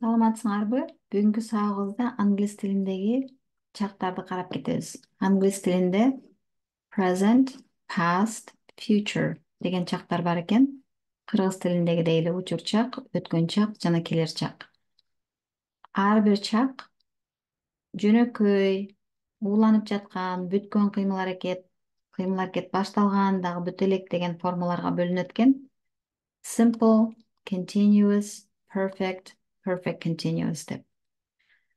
Саламатсыңарбы? Бүгүнкү сабагыбызда англис тилиндеги чактарды карап кетебиз. Англис тилинде present, past, future деген чактар бар экен. Кыргыз тилиндегидей эле учур чак, өткөн чак жана келер чак. Ар бир чак жөнөкөй, уланып жаткан, бүткөн кыймыл аракет башталган, дагы бүтө элек деген формаларга бөлүнөт экен. Simple, continuous, perfect, perfect continuous деп.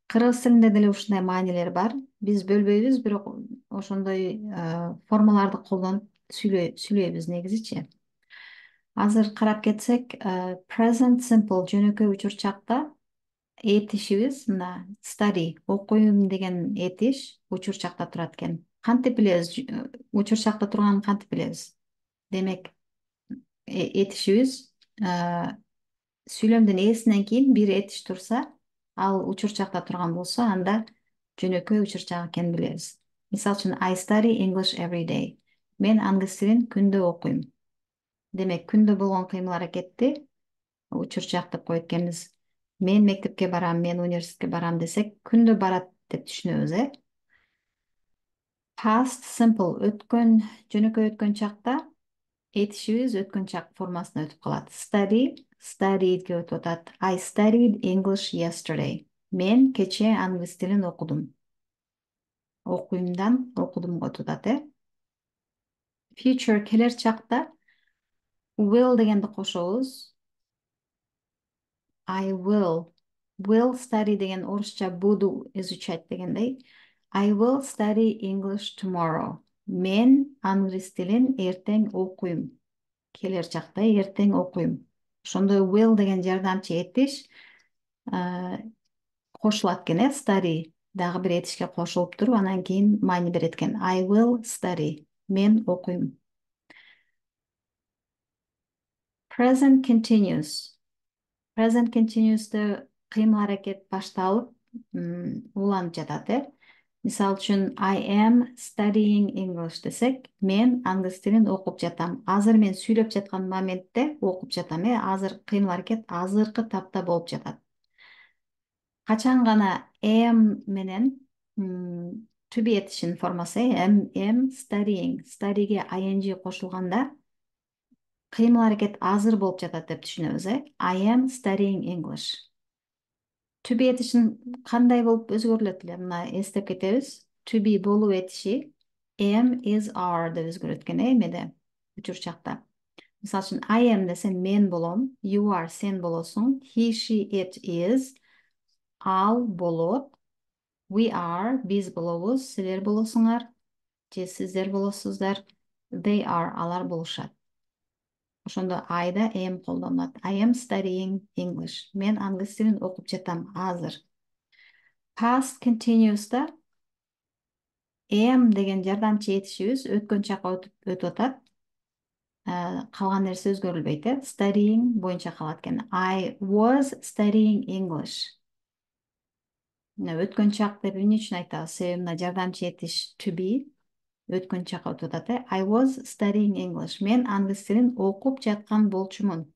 Кыргыз тилинде деле ушундай маанилер бар. Биз бөлбөйбүз, бирок ошондой формаларды колдонуп сүйлөйбүз негизичи. Азыр карап кетсек, present simple жөнөкөй учур чакта этишибиз мына study, окуйм деген этиш учур чакта турат экен. Кантип билебиз? Учур чакта турганын кантип билебиз? Демек, этишибиз сүйлөмдүн ээсинен кийин бир этиш турса, ал учур чакта турган болсо, анда жөнөкөй учур чак экенин билебиз. Мисалы үчүн I study English every day. Мен англис тилин күндө окуйм. Демек, күндө болгон кыймыл аракетти учур чак деп коет экенбиз. Мен мектепке барам, мен университетке барам десек, күндө барат деп түшүнөбүз, Past simple жөнөкөй өткөн чакта этишибиз өткөн чак формасына өтүп калат. Studied'ге өтүп атат. I studied English yesterday. Мен кече англис тилин окудум. Окуймдан окудумга өтүп атат, Future келер чакта will дегенди кошобуз. I will study деген орусча буду изучать дегендей. I will study English tomorrow. Мен англис тилин эртең окуйм. Келер чакта эртең окуйм. Ошондой will деген жардамчы этиш кошулат экен, study дагы бир этишке кошулуп туруп, анан кийин маани берет экен. I will study. Мен окуйм. Present continuous. Present continuous'та кыймыл аракет башталып, уланып жатат, Мисалы үчүн I am studying English десек, мен англис тилин окуп жатам. Азыр мен сүйлөп жаткан моментте окуп жатам, Азыр кыймыл аракет азыркы тапта болуп жатат. Качан гана am менен to be этишинин формасы, am studying, studyге ing кошулганда кыймыл аракет азыр болуп жатат деп түшүнөбүз, I am studying English. To be этишин кандай болуп өзгөрүлөт эле? Мына эстеп кетебиз. To be болуу этиши am is are деп өзгөрөт экен, эмеде учур чакта. Мисалы үчүн I am десе мен болом, you are сен болосуң, he, she, it is ал болот, we are биз болобуз, силер болосуңар, же сиздер болосуздар, they are алар болушат. Ошондо I'да am колдонулат. I am studying English. Мен англис тилин окуп жатам азыр. Past continuous'та am деген жардамчы этишибиз өткөн чакка өтүп атат. Калган нерсе өзгөрүлбөйт, Studying боюнча калат экен. I was studying English. Өткөн чак деп эмне үчүн айтабыз? Себеби мына жардамчы этиш to be өткөн чакка өтүп атат, I was studying English. Мен англис тилин окуп жаткан болчумун.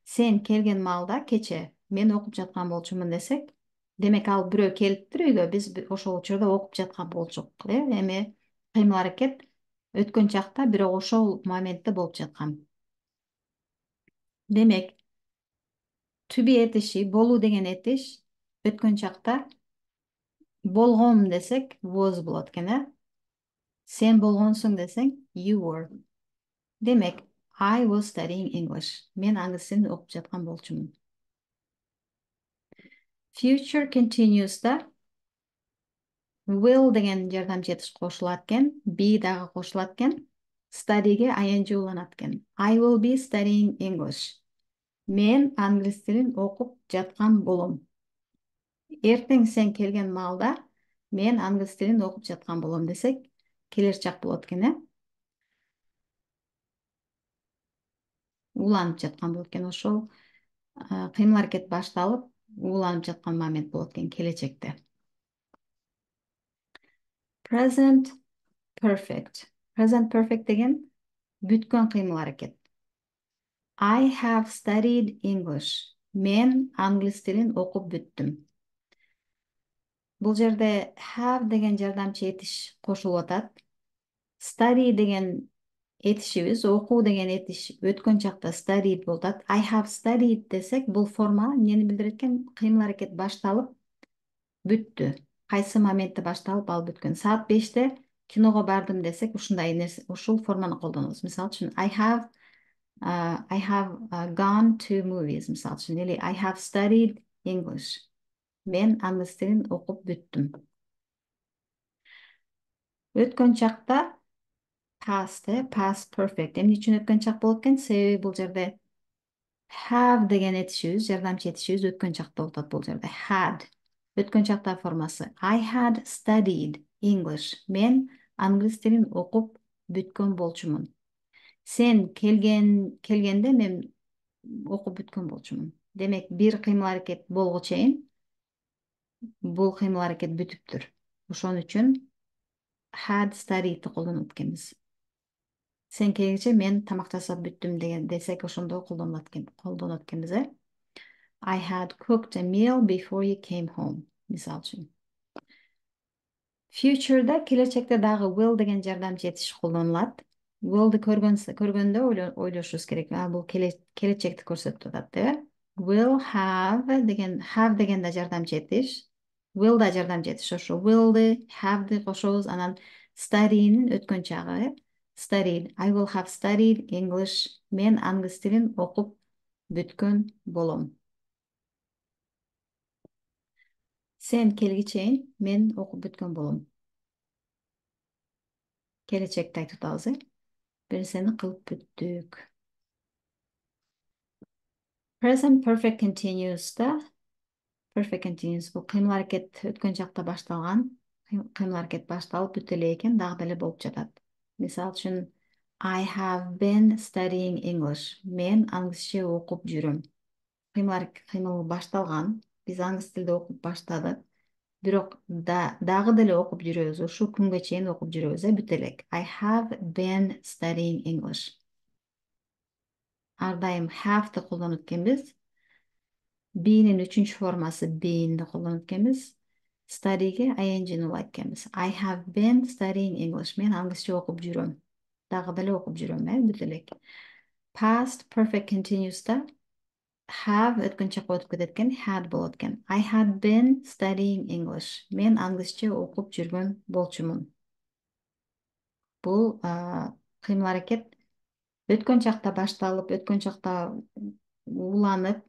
Сен келген маалда кече мен окуп жаткан болчумун десек, демек ал бирөө келиптир үйгө, биз ошол учурда окуп жаткан болчук, Эми кыймыл аракет өткөн чакта, бирок ошол моментте болуп жаткан. Демек, to be этиши, болуу деген этиш өткөн чакта болгом десек was болот экен, Сен болгонсуң десең you were. Демек, I was studying English. Мен англис тилин окуп жаткан болчумун. Future continuous'та will деген жардамчы этиш кошулат экен, be дагы кошулат экен, studyге ing уланат экен. I will be studying English. Мен англис тилин окуп жаткан болом. Эртең сен келген маалда мен англис тилин окуп жаткан болом десек, келер чак болот экен, Уланып жаткан болот экен, ошол кыймыл аракет башталып, уланып жаткан момент болот экен келечекте. Present perfect. Present perfect деген бүткөн кыймыл аракет. I have studied English. Мен англис тилин окуп бүттүм. Бул жерде have деген жардамчы этиш кошулуп атат. Study деген этишибиз, окуу деген этиш өткөн чакта studied болуп атат. I have studied десек, бул форма эмнени билдирет экен? Кыймыл аракет башталып бүттү. Кайсы моментте башталып ал бүткөн. Саат 5-те киного бардым десек, ушундай нерсе, ушул форманы колдонобуз. Мисалы үчүн I have gone to movies. Мисалы үчүн, или I have studied English. Мен англис тилин окуп бүттүм. Өткөн чакта past, past perfect. Эмне үчүн өткөн чак болот экен? Себеби бул жерде have деген этишибиз, жардамчы этишибиз өткөн чакта болуп атат бул жерде. Had. Өткөн чакта формасы. I had studied English. Мен англис тилин окуп бүткөн болчумун. Сен келгенде мен окуп бүткөн болчумун. Демек, бир кыймыл аракет болгу чейин бул кыймыл аракет бүтүптүр. Ошон үчүн had studied'ти колдонуп экенбиз. Сен келгенче мен тамак жасап бүттүм деген десек, ошондо колдонот экенбиз, I had cooked a meal before you came home. Мисалы үчүн. Future'да, келечекте дагы will деген жардамчы этиш колдонулат. Will'ды көргөндө ойлошубуз керек. Бул келечекти көрсөтүп атат, деп. Will have деген да жардамчы этиш. Will да жардамчы этиш. Ошо will'ды, have'ды кошобуз, анан study'нин өткөн чагы. Studied. I will have studied English. Мен англис тилин окуп бүткөн болом. Сен келги чейин мен окуп бүткөн болом. Келечекти айтып атабыз, Бир нерсени кылып бүттүк. Present perfect continuous'та perfect continuous бул кыймыл аракет өткөн чакта башталган. Кыймыл аракет башталып бүтө эле экен, дагы деле болуп жатат. Мисалы үчүн I have been studying English. Мен англисче окуп жүрөм. Кыймыл башталган. Биз англис тилде окуп баштадык. Бирок дагы деле окуп жүрөбүз. Ушул күнгө чейин окуп жүрөбүз, бүт элек. I have been studying English. Ар дайым have'ты колдонуп экенбиз. Be'нин үчүнчү формасы be'нди колдонуп экенбиз. Study'ге ing улайт экенбиз. I have been studying English. Мен англисче окуп жүрөм. Дагы деле окуп жүрөм, бүт элек. Past perfect continuous'та have өткөн чакка өтүп кетет экен, had болот экен. I had been studying English. Мен англисче окуп жүргөн болчумун. Бул кыймыл аракет өткөн чакта башталып, өткөн чакта уланып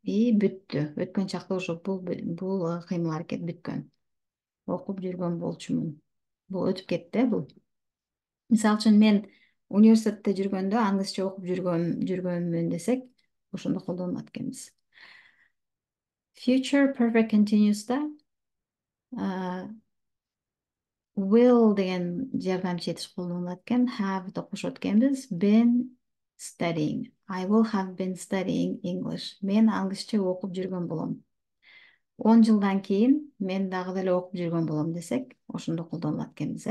бүттү. Өткөн чакта ошо бул кыймыл аракет бүткөн. Окуп жүргөн болчумун. Бул өтүп кетти, бул. Мисалы үчүн, мен университетте жүргөндө англисче окуп жүргөнмүн десек, ошондо колдонот экенбиз. Future perfect continuous'та will деген жардамчы этиш колдонулат экен. Have'ды кошот экенбиз. Been studying. I will have been studying English. Мен англисче окуп жүргөн болом. 10 жылдан кийин мен дагы деле окуп жүргөн болом десек, ошондо колдонулат экенбиз,